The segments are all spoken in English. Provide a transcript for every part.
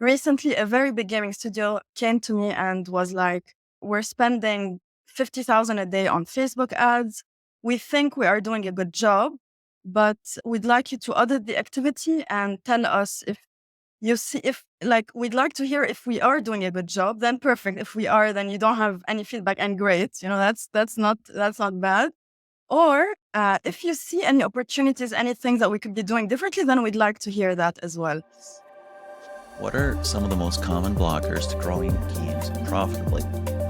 recently a very big gaming studio came to me and was like, we're spending 50,000 a day on Facebook ads. We think we are doing a good job, but we'd like you to audit the activity and tell us if you see, if like, we'd like to hear if we are doing a good job, then perfect. If we are, then you don't have any feedback and great. That's not bad. Or if you see any opportunities, any things that we could be doing differently, then we'd like to hear that as well. What are some of the most common blockers to growing games profitably?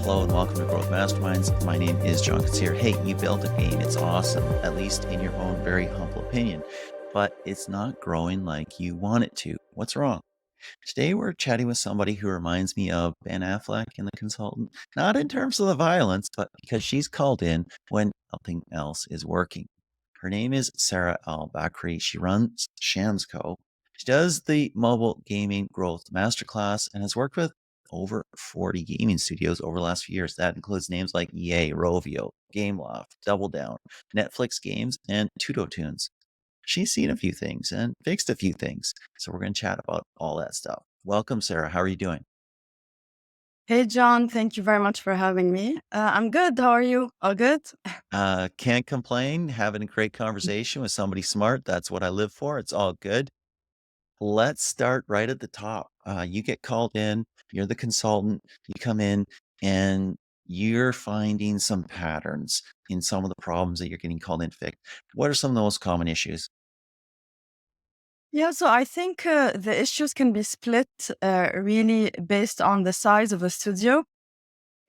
Hello and welcome to Growth Masterminds. My name is John Katsir. Hey, you built a game. It's awesome, at least in your own very humble opinion, but it's not growing like you want it to. What's wrong? Today, we're chatting with somebody who reminds me of Ben Affleck in The Consultant, not in terms of the violence, but because she's called in when nothing else is working. Her name is Sara El Bachri. She runs ShamsCo. She does the mobile gaming growth masterclass and has worked with over 40 gaming studios over the last few years. That includes names like EA, Rovio, Gameloft, DoubleDown, Netflix Games, and TutoToons. She's seen a few things and fixed a few things. So we're going to chat about all that stuff. Welcome, Sara. How are you doing? Hey, John, thank you very much for having me. I'm good. How are you? All good? Can't complain. Having a great conversation with somebody smart. That's what I live for. It's all good. Let's start right at the top. You get called in, you're the consultant, you come in and you're finding some patterns in some of the problems that you're getting called in to fix. What are some of the most common issues? Yeah, so I think the issues can be split really based on the size of the studio.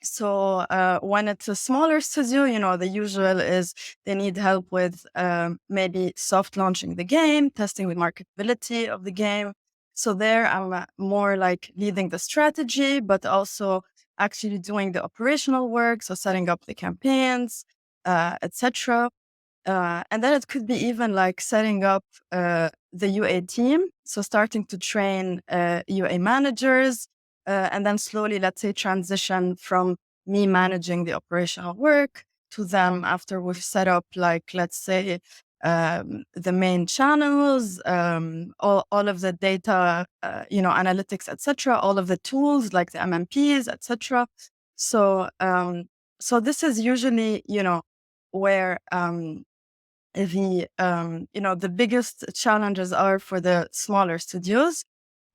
So when it's a smaller studio, the usual is they need help with maybe soft launching the game, testing the marketability of the game. So there, I'm more like leading the strategy, but also actually doing the operational work, so setting up the campaigns, etc. And then it could be even like setting up the UA team. So starting to train UA managers, and then slowly, let's say, transition from me managing the operational work to them after we've set up, like, let's say, the main channels, all of the data, analytics, etc., all of the tools like the MMPs, etc. So this is usually, where the biggest challenges are for the smaller studios.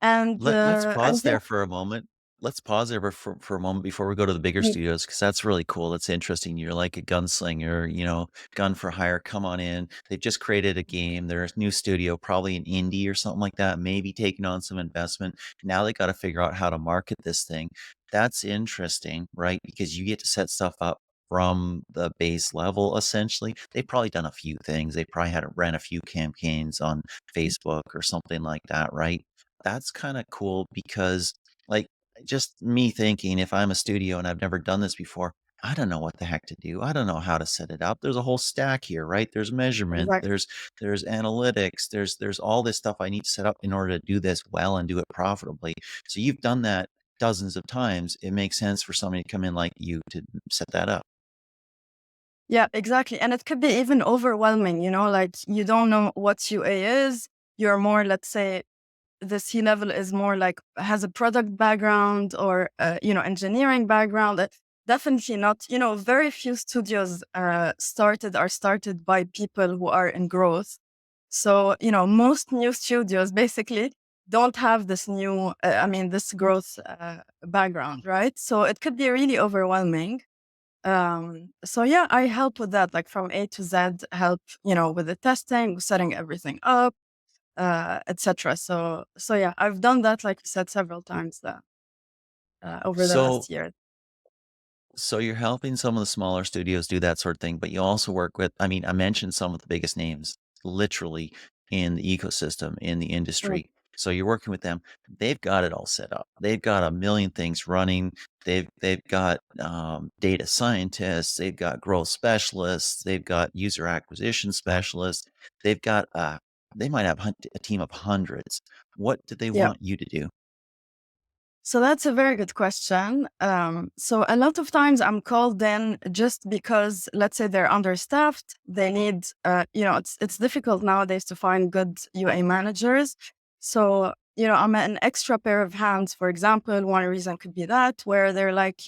And Let's pause yeah. there for a moment. Let's pause there for a moment before we go to the bigger Mm. studios, because that's really cool. It's interesting. You're like a gunslinger, gun for hire. Come on in. They've just created a game. There's a new studio, probably an indie or something like that, maybe taking on some investment. Now they got to figure out how to market this thing. That's interesting, right? Because you get to set stuff up from the base level, essentially. They've probably done a few things. They probably had to run a few campaigns on Facebook or something like that, right? That's kind of cool because, like, just me thinking, if I'm a studio and I've never done this before, I don't know what the heck to do. I don't know how to set it up. There's a whole stack here, right? There's measurement, Exactly. there's analytics, there's all this stuff I need to set up in order to do this well and do it profitably. So you've done that dozens of times. It makes sense for somebody to come in like you to set that up. Yeah, exactly. And it could be even overwhelming, like you don't know what UA is. You're more, let's say, the C level is more like has a product background or engineering background. Definitely not. Very few studios are started by people who are in growth. So most new studios basically don't have this growth background, right? So it could be really overwhelming. So yeah, I help with that, like from A to Z, help with the testing, setting everything up, etc. So yeah, I've done that, like you said, several times over the So last year. So you're helping some of the smaller studios do that sort of thing, but you also work with, I mean, I mentioned some of the biggest names literally in the ecosystem, in the Mm. industry. So you're working with them. They've got it all set up. They've got a million things running. They've got data scientists. They've got growth specialists. They've got user acquisition specialists. They've got they might have a team of hundreds. What do they Yeah. want you to do? So that's a very good question. So a lot of times I'm called in just because, let's say, they're understaffed. They need, it's difficult nowadays to find good UA managers. So I'm an extra pair of hands, for example. One reason could be that, where they're like,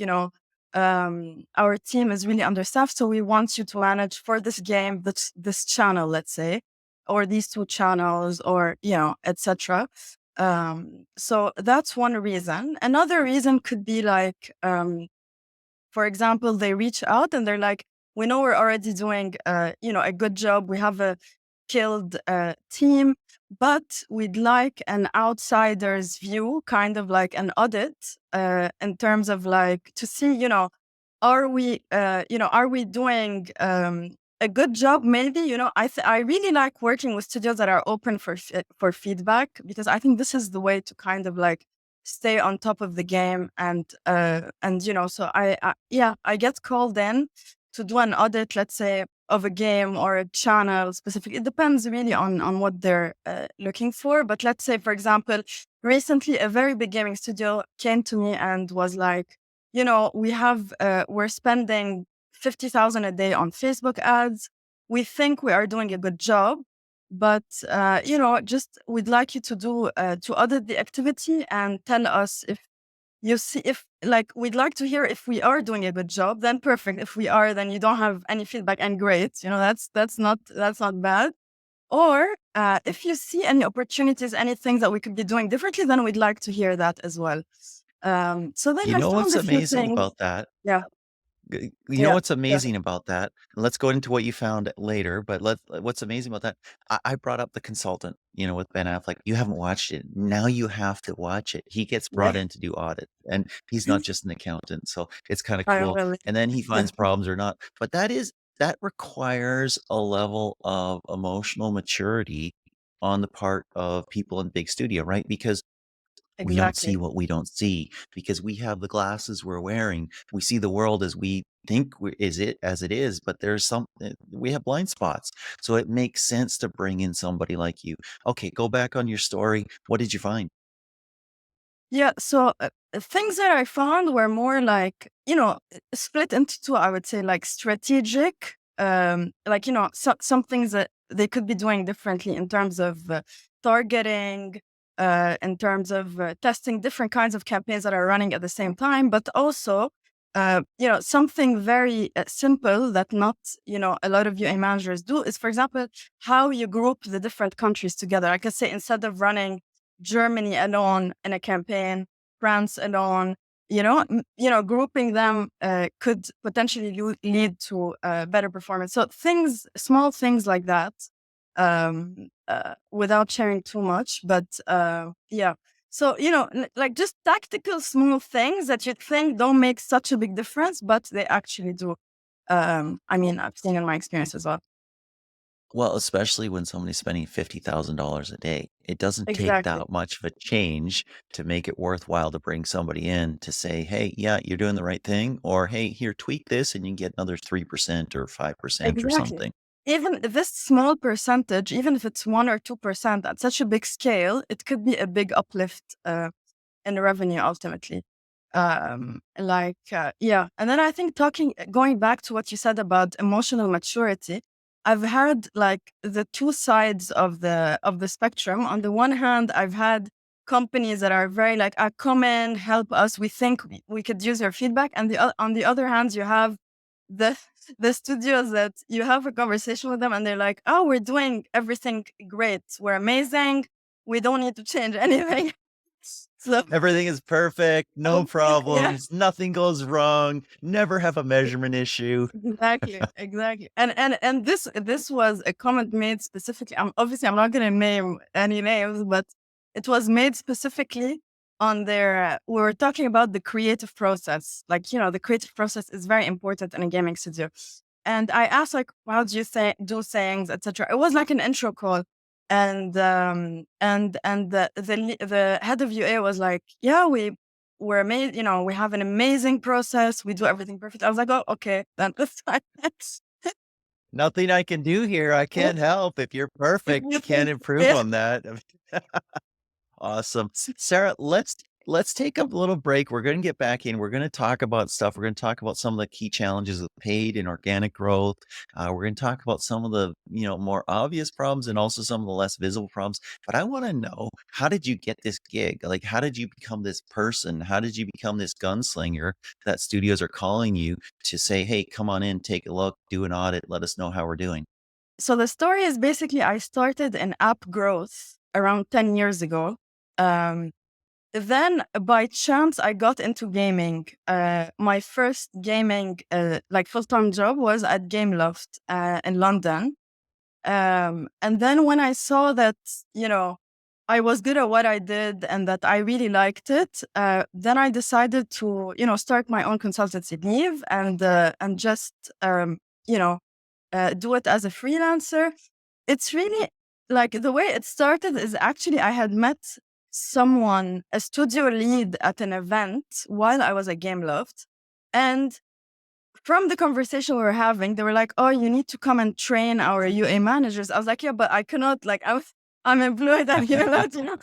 our team is really understaffed, so we want you to manage for this game, this channel, let's say, or these two channels, or etc. So that's one reason. Another reason could be like, for example, they reach out and they're like, we know we're already doing, a good job. We have a skilled team, but we'd like an outsider's view, kind of like an audit, in terms of like to see, are we doing a good job? Maybe, I really like working with studios that are open for feedback, because I think this is the way to kind of like stay on top of the game. So I get called in to do an audit, let's say, of a game or a channel specific. It depends really on what they're looking for. But let's say, for example, recently a very big gaming studio came to me and was like, we're spending 50,000 a day on Facebook ads. We think we are doing a good job, but just we'd like you to do to audit the activity and tell us if you see, if like, we'd like to hear if we are doing a good job. Then perfect. If we are, then you don't have any feedback, and great. That's not bad. Or if you see any opportunities, anything that we could be doing differently, then we'd like to hear that as well. So then You I know found what's a few amazing things. about that? Yeah, You know yeah, what's yeah, amazing about that? Let's go into what you found later, but what's amazing about that? I brought up The Consultant, with Ben Affleck. You haven't watched it. Now you have to watch it. He gets brought yeah. in to do audit, and he's not just an accountant, so it's kind of I cool. really, And then he yeah, finds problems or not. But that requires a level of emotional maturity on the part of people in big studio, right? Because we don't see exactly. what we don't see because we have the glasses we're wearing. We see the world as we think is it as it is, but we have blind spots. So it makes sense to bring in somebody like you. Okay, go back on your story. What did you find? Yeah, so things that I found were more like, split into two, I would say, like strategic, like, some things that they could be doing differently in terms of targeting, in terms of testing different kinds of campaigns that are running at the same time, but also, something very simple that not, a lot of UA managers do is, for example, how you group the different countries together. I could say, instead of running Germany alone in a campaign, France alone, grouping them could potentially lead to better performance. So small things like that, without sharing too much. But yeah, so like just tactical small things that you think don't make such a big difference, but they actually do. I mean, I've seen in my experience as well. Well, especially when somebody's spending $50,000 a day, it doesn't take Exactly. that much of a change to make it worthwhile to bring somebody in to say, hey, yeah, you're doing the right thing. Or, hey, here, tweak this and you can get another 3% or 5% or Exactly. something. Even this small percentage, even if it's 1 or 2% at such a big scale, it could be a big uplift in revenue ultimately. Yeah. And then I think going back to what you said about emotional maturity, I've had like the two sides of the spectrum. On the one hand, I've had companies that are very like, come in, help us. We think we could use your feedback. And on the other hand, you have the the studios that you have a conversation with them and they're like, oh, we're doing everything great. We're amazing. We don't need to change anything. So Everything is perfect, no yeah, problems, nothing goes wrong, never have a measurement issue. exactly. And this was a comment made specifically. Obviously I'm not gonna name any names, but it was made specifically on their we were talking about the creative process. Like, the creative process is very important in a gaming studio. And I asked like, how do you do sayings, etc. It was like an intro call. And the head of UA was like, yeah, we're amazing, we have an amazing process, we do everything perfect. I was like, oh, okay, then that's fine. Nothing I can do here. I can't help. If you're If perfect, you can't think, improve yeah, on that. Awesome. Sarah, let's let's take a little break. We're going to get back in. We're going to talk about stuff. We're going to talk about some of the key challenges of paid and organic growth. We're going to talk about some of the, more obvious problems and also some of the less visible problems. But I want to know, how did you get this gig? Like, how did you become this person? How did you become this gunslinger that studios are calling you to say, hey, come on in, take a look, do an audit, let us know how we're doing? So the story is basically I started in app growth around 10 years ago. Um, then by chance, I got into gaming. My first gaming, like full-time job was at Gameloft in London. And then when I saw that, you know, I was good at what I did and that I really liked it, then I decided to, start my own consultancy, leave and just, you know, do it as a freelancer. It's really like the way it started is actually I had met someone, a studio lead at an event while I was at Gameloft. And from the conversation we were having, they were like, "Oh, you need to come and train our UA managers." I was like, "Yeah, but I cannot. Like, I'm employed at Gameloft, you know."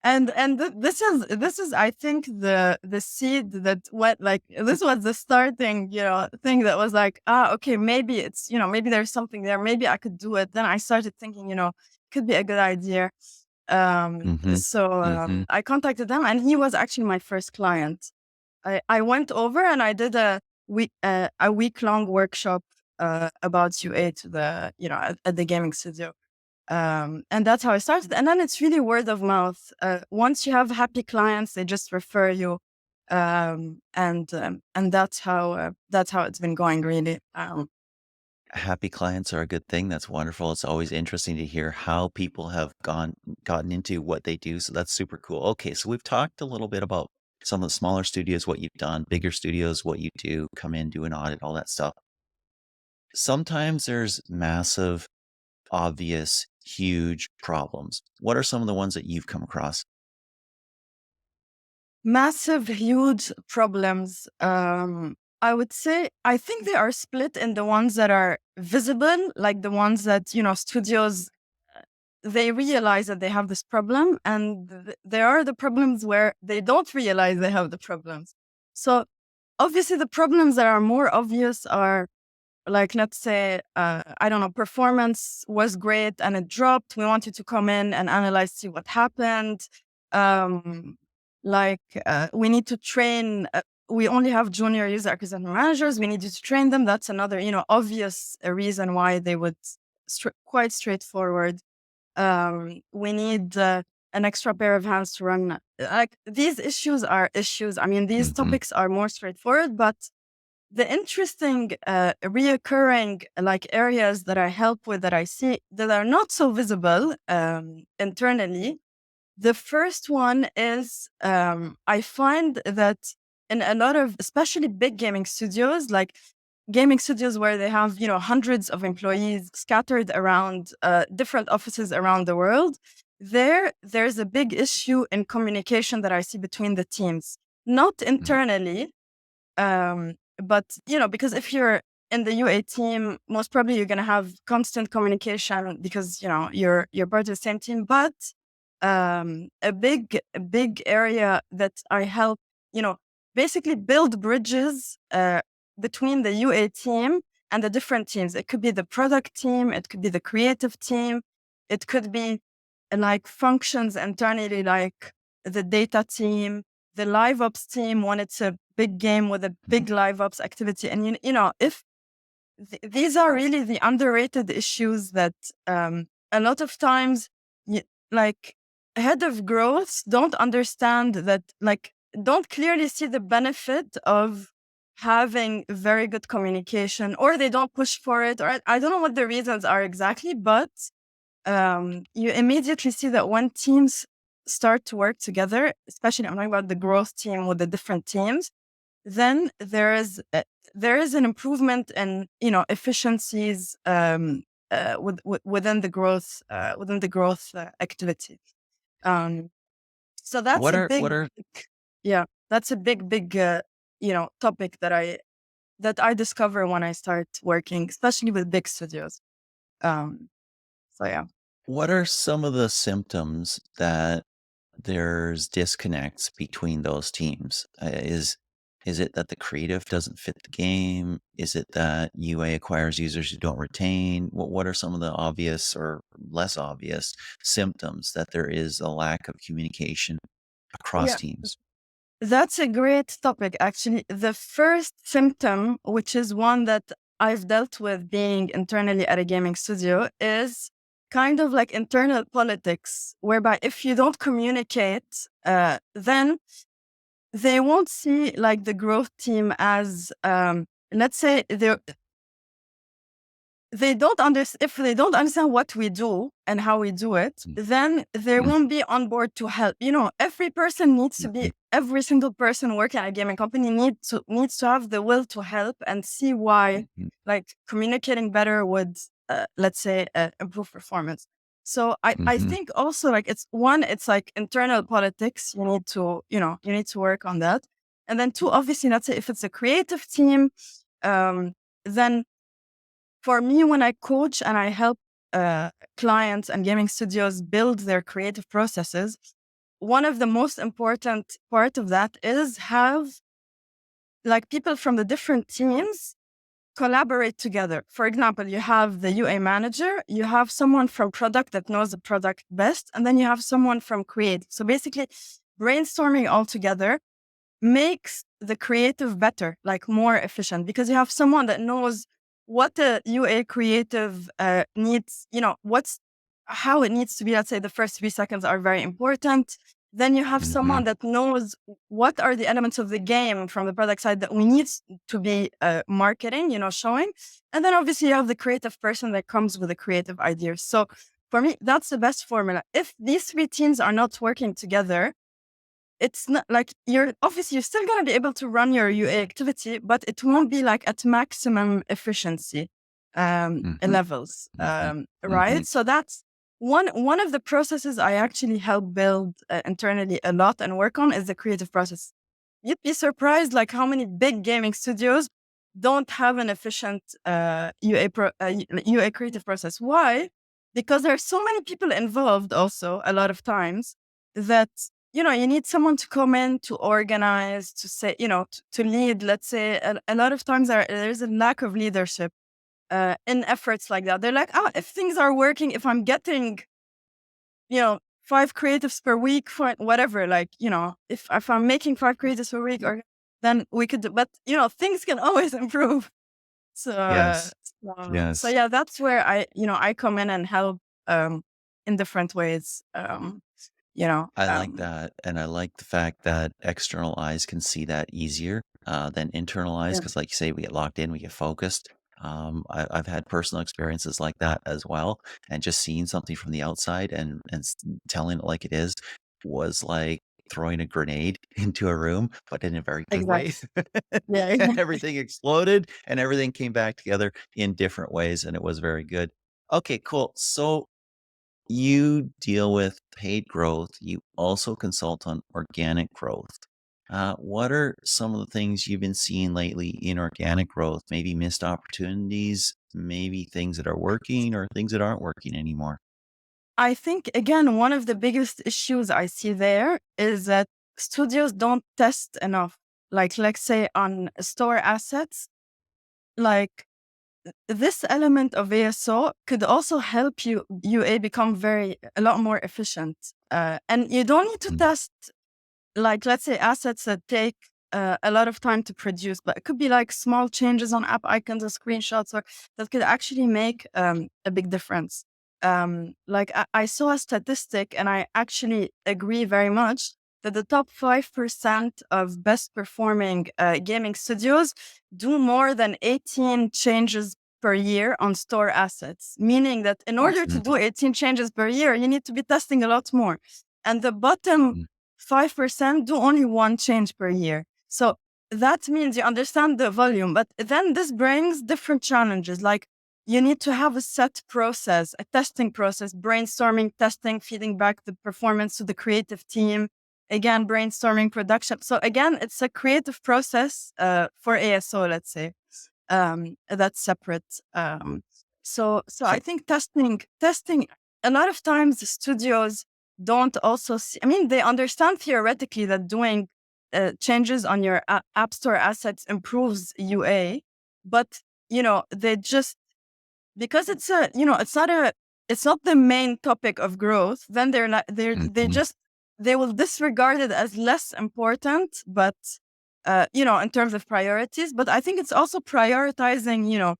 This is I think the seed that went like this was the starting thing that was like, okay, maybe it's maybe there's something there, maybe I could do it. Then I started thinking, could be a good idea. Hmm. Hmm. I contacted them and he was actually my first client. I went over and I did a week long workshop about UA to the at the gaming studio. And that's how I started. And then it's really word of mouth. Once you have happy clients, they just refer you, and that's how it's been going. Really, Happy clients are a good thing. That's wonderful. It's always interesting to hear how people have gotten into what they do. So that's super cool. Okay, so we've talked a little bit about some of the smaller studios, what you've done, bigger studios, what you do, come in, do an audit, all that stuff. Sometimes there's massive, obvious, huge problems. What are some of the ones that you've come across? massive, huge problems. I would say I think they are split in the ones that are visible, like the ones that studios they realize that they have this problem, and there are the problems where they don't realize they have the problems. So obviously, the problems that are more obvious are like, let's say, I don't know, performance was great and it dropped. We want you to come in and analyze, see what happened. Um, we need to train. We only have junior user acquisition managers. We need you to train them. That's another, obvious reason why they would quite straightforward. We need an extra pair of hands to run. Like these issues are issues. I mean, these Hmm. topics are more straightforward, but the interesting, reoccurring like areas that I help with that I see that are not so visible internally. The first one is I find that in a lot of, especially big gaming studios, like gaming studios where they have hundreds of employees scattered around different offices around the world, there's a big issue in communication that I see between the teams, not internally. But because if you're in the UA team, most probably you're gonna have constant communication because you're part of the same team. But a big area that I help, basically build bridges between the UA team and the different teams. It could be the product team, it could be the creative team, it could be like functions internally, like the data team, the live ops team when it's a big game with a big live ops activity. And if these are really the underrated issues that a lot of times like head of growth don't understand that, like don't clearly see the benefit of having very good communication, or they don't push for it, or I don't know what the reasons are exactly, but you immediately see that when teams start to work together, especially I'm talking about the growth team with the different teams, then there is an improvement in efficiencies within the growth activity. Um, so that's What a are what big, are yeah, that's a big topic that I discover when I start working, especially with big studios. Um, so yeah. what are some of the symptoms that there's disconnects between those teams? Is it that the creative doesn't fit the game? Is it that UA acquires users who don't retain? What are some of the obvious or less obvious symptoms that there is a lack of communication across Yeah. teams? That's a great topic, actually. The first symptom, which is one that I've dealt with being internally at a gaming studio, is kind of like internal politics, whereby if you don't communicate, then they won't see like the growth team as, let's say, they don't understand. If they don't understand what we do and how we do it, Mm, then they mm, won't be on board to help. Every person needs to mhm, be, every single person working at a gaming company needs to have the will to help and see why, mhm, like, communicating better would, let's say, improve performance. So I mhm, think also, like, it's like internal politics. You need to work on that. And then two, obviously, let's say if it's a creative team, then for me, when I coach and I help clients and gaming studios build their creative processes, one of the most important part of that is have like people from the different teams collaborate together. For example, you have the UA manager, you have someone from product that knows the product best, and then you have someone from creative. So basically, brainstorming all together makes the creative better, like more efficient, because you have someone that knows what the UA creative needs, how it needs to be. Let's say the first 3 seconds are very important. Then you have mhm, someone that knows what are the elements of the game from the product side that we need to be marketing, showing. And then obviously you have the creative person that comes with the creative ideas. So for me, that's the best formula. If these three teams are not working together, it's not like you're still going to be able to run your UA activity, but it won't be like at maximum efficiency mhm, levels. mhm, Right. mhm. So that's one of the processes I actually help build internally a lot and work on is the creative process. You'd be surprised like how many big gaming studios don't have an efficient UA creative process. Why? Because there are so many people involved also a lot of times that you need someone to come in to organize, to say, to lead. Let's say a lot of times there's a lack of leadership in efforts like that. They're like, if things are working, if I'm getting, 5 creatives per week, fine, whatever. Like, if I'm making 5 creatives per week, or then we could, but things can always improve. So, Yes, so yes. yeah, that's where I come in and help in different ways. You know, I like um, that, and I like the fact that external eyes can see that easier, than internal eyes. yeah, Because, like you say, we get locked in, we get focused. I've had personal experiences like that as well, and just seeing something from the outside and telling it like it is was like throwing a grenade into a room, but in a very good way. exactly. Yeah, And everything exploded, and everything came back together in different ways, and it was very good. Okay, cool. So you deal with paid growth. You also consult on organic growth. What are some of the things you've been seeing lately in organic growth? Maybe missed opportunities, maybe things that are working or things that aren't working anymore. I think again one of the biggest issues I see there is that studios don't test enough. Like, let's say on store assets, like this element of ASO could also help UA become a lot more efficient. And you don't need to Mm, test, like, let's say assets that take a lot of time to produce, but it could be like small changes on app icons or screenshots, or that could actually make a big difference. Like I saw a statistic, and I actually agree very much that the top 5% of best performing gaming studios do more than 18 changes per year on store assets, meaning that in order to mhm, do 18 changes per year, you need to be testing a lot more. And the bottom mm, 5% do only one change per year. So that means you understand the volume, but then this brings different challenges. Like you need to have a set process, a testing process, brainstorming, testing, feeding back the performance to the creative team. Again, brainstorming, production. So again, it's a creative process for ASO, let's say, that's separate. So I So, think testing, a lot of times the studios don't also see, I mean, they understand theoretically that doing changes on your app store assets improves UA, but they just, because it's a, it's not the main topic of growth, then Mhm. they will disregard it as less important, but in terms of priorities. But I think it's also prioritizing,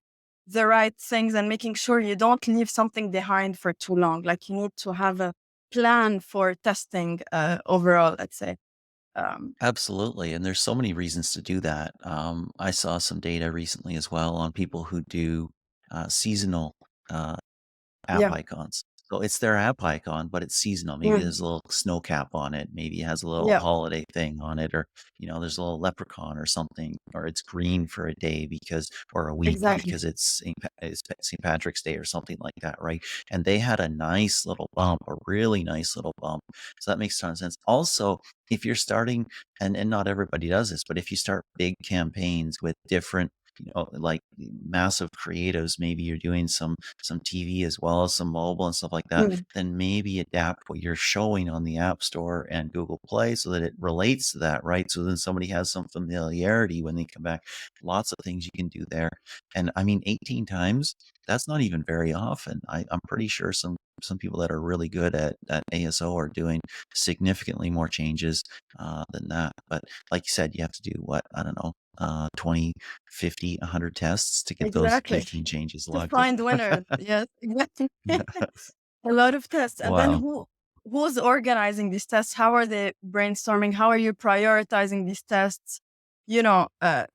the right things and making sure you don't leave something behind for too long. Like, you need to have a plan for testing overall, let's say. Um, Absolutely, and there's so many reasons to do that. I saw some data recently as well on people who do seasonal uh, app yeah, icons. So it's their app icon, but it's seasonal. Maybe mm, there's a little snow cap on it. Maybe it has a little yeah, holiday thing on it, or there's a little leprechaun or something, or it's green for a day because, or a week exactly. because it's St. Patrick's Day or something like that, right? And they had a nice little bump, a really nice little bump. So that makes a ton of sense. Also, if you're starting, and not everybody does this, but if you start big campaigns with different like massive creatives, maybe you're doing some TV as well as some mobile and stuff like that, Mm, then maybe adapt what you're showing on the App Store and Google Play so that it relates to that, right? So then somebody has some familiarity when they come back. Lots of things you can do there. And I mean, 18 times, that's not even very often. I'm pretty sure some people that are really good at ASO are doing significantly more changes than that. But like you said, you have to do what? I don't know, 20, 50, 100 tests to get those exactly. 18 changes To logged in. find winners. Yes, exactly. A lot of tests. And then Wow. who's organizing these tests? How are they brainstorming? How are you prioritizing these tests?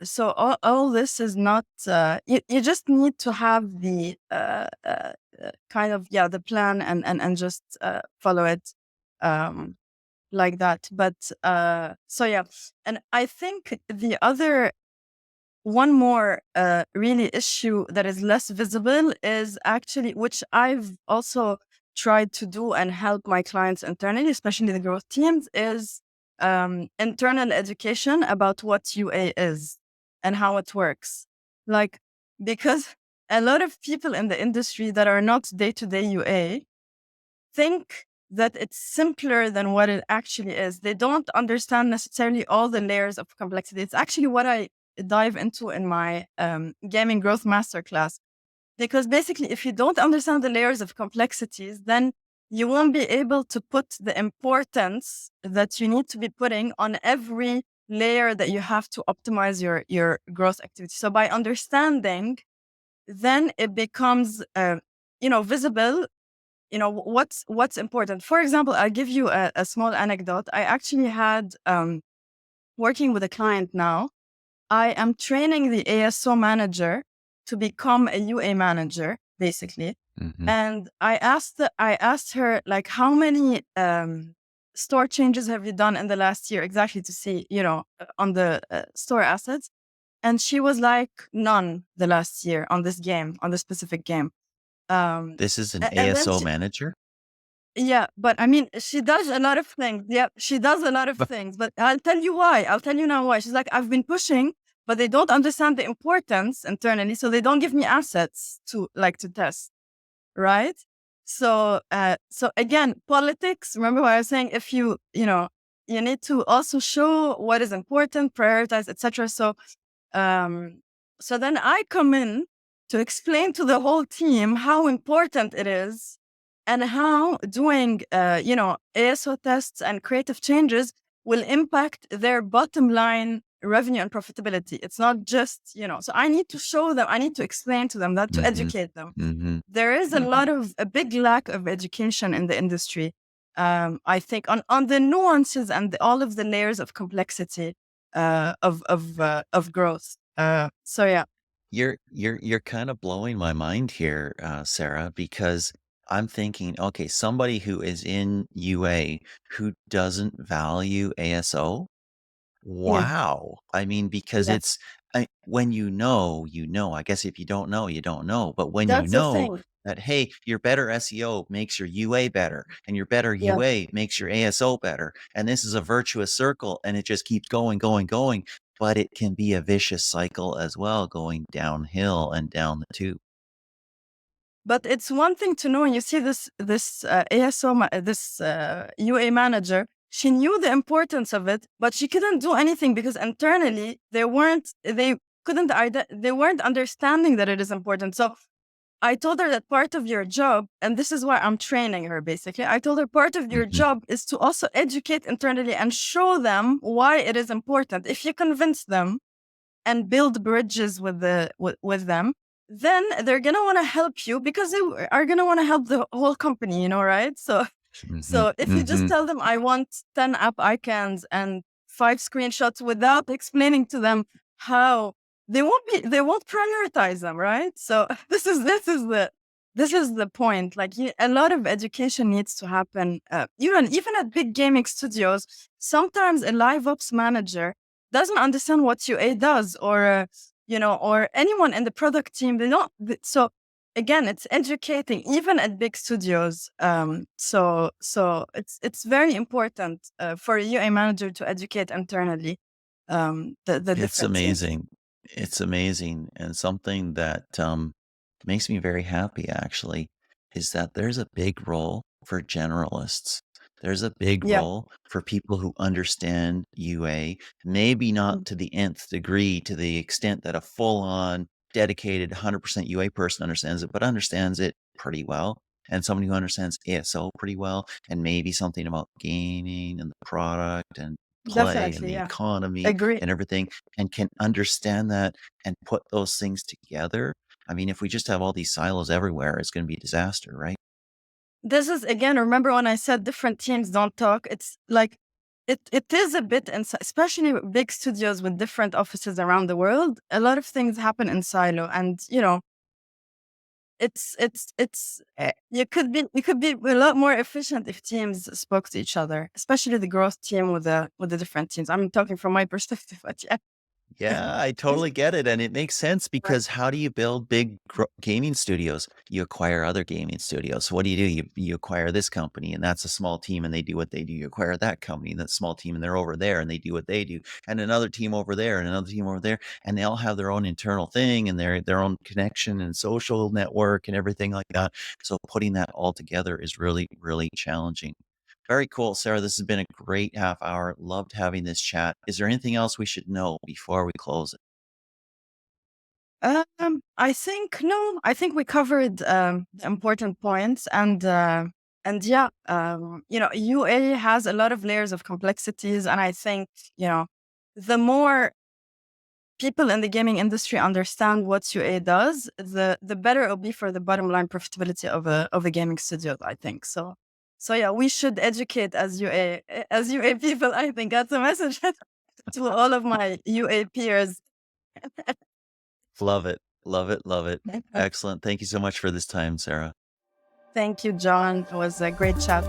So all this is not, you just need to have the kind of, yeah, the plan, and just follow it um, like that. But so yeah. And I think the other one more really issue that is less visible is actually, which I've also tried to do and help my clients internally, especially the growth teams, is internal education about what UA is and how it works. Like, because a lot of people in the industry that are not day-to-day UA think that it's simpler than what it actually is. They don't understand necessarily all the layers of complexity. It's actually what I dive into in my gaming growth masterclass. Because basically, if you don't understand the layers of complexities, then you won't be able to put the importance that you need to be putting on every layer that you have to optimize your growth activity. So by understanding, then it becomes visible, what's important. For example, I'll give you a small anecdote. I actually had working with a client now. I am training the ASO manager to become a UA manager, basically. Mhm. And I asked her, like, how many store changes have you done in the last year, exactly, to see, on the store assets. And she was like, none the last year on this game, on this specific game. Um, This is an and then ASO manager? yeah, but I mean, she does a lot of things. Yeah, she does a lot of things. But I'll tell you why. I'll tell you now why. She's like, I've been pushing, but they don't understand the importance internally, so they don't give me assets to test, right? So again, politics. Remember what I was saying? If you need to also show what is important, prioritize, etc. Um, so then I come in to explain to the whole team how important it is and how doing, ASO tests and creative changes will impact their bottom line revenue and profitability. It's not just, so I need to show them, I need to explain to them that, to Mhm. educate them. Mhm. There is a big lack of education in the industry. I think on the nuances and all of the layers of complexity of growth. So yeah, You're kind of blowing my mind here, Sarah, because I'm thinking, okay, somebody who is in UA who doesn't value ASO. yeah, Wow. I mean, because yeah. when you know. I guess if you don't know, you don't know. But when you That's the know thing. that, hey, your better SEO makes your UA better, and your better Yeah. UA makes your ASO better, and this is a virtuous circle, and it just keeps going, going, going. But it can be a vicious cycle as well, going downhill and down the tube. But it's one thing to know. You see this ASO, this UA manager. She knew the importance of it, but she couldn't do anything because internally they couldn't they weren't understanding that it is important. So I told her that part of your job, and this is why I'm training her basically. I told her part of your Hmm. job is to also educate internally and show them why it is important. If you convince them and build bridges with them, then they're gonna want to help you because they are gonna want to help the whole company, right? So Hmm. so if you just Hmm. tell them I want 10 app icons and 5 screenshots without explaining to them how, they won't prioritize them, right? So this is the point. Like, a lot of education needs to happen. Even at big gaming studios, sometimes a live ops manager doesn't understand what UA does, or anyone in the product team. They don't. So again, it's educating even at big studios. So it's very important for a UA manager to educate internally the It's different teams. amazing. It's amazing. And something that makes me very happy actually is that there's a big role for generalists. There's a big Yeah, role for people who understand UA, maybe not mm, to the nth degree, to the extent that a full on dedicated 100% UA person understands it, but understands it pretty well. And somebody who understands ASO pretty well, and maybe something about gaming and the product and play and definitely. the Yeah, economy agree. and everything, and can understand that and put those things together. I mean, if we just have all these silos everywhere, it's going to be a disaster, right? This is, again, remember when I said different teams don't talk? It's like it is a bit, especially with big studios with different offices around the world. A lot of things happen in silo, and you could be a lot more efficient if teams spoke to each other, especially the growth team with the different teams. I'm talking from my perspective, but yeah. Yeah, I totally get it, and it makes sense Right. because how do you build big gaming studios? You acquire other gaming studios. So what do? You acquire this company, and that's a small team, and they do what they do. You acquire that company, and that small team, and they're over there, and they do what they do, and another team over there, and another team over there, and they all have their own internal thing and their own connection and social network and everything like that. So putting that all together is really, really challenging. Very cool, Sarah. This has been a great half hour. Loved having this chat. Is there anything else we should know before we close it? I think no. I think we covered the important points, and yeah, UA has a lot of layers of complexities, and I think the more people in the gaming industry understand what UA does, the better it'll be for the bottom line profitability of a gaming studio. I think so. So yeah, we should educate as UA people. I think that's a message to all of my UA peers. Love it. Love it. Love it. Excellent. Thank you so much for this time, Sarah. Thank you, John. It was a great chat.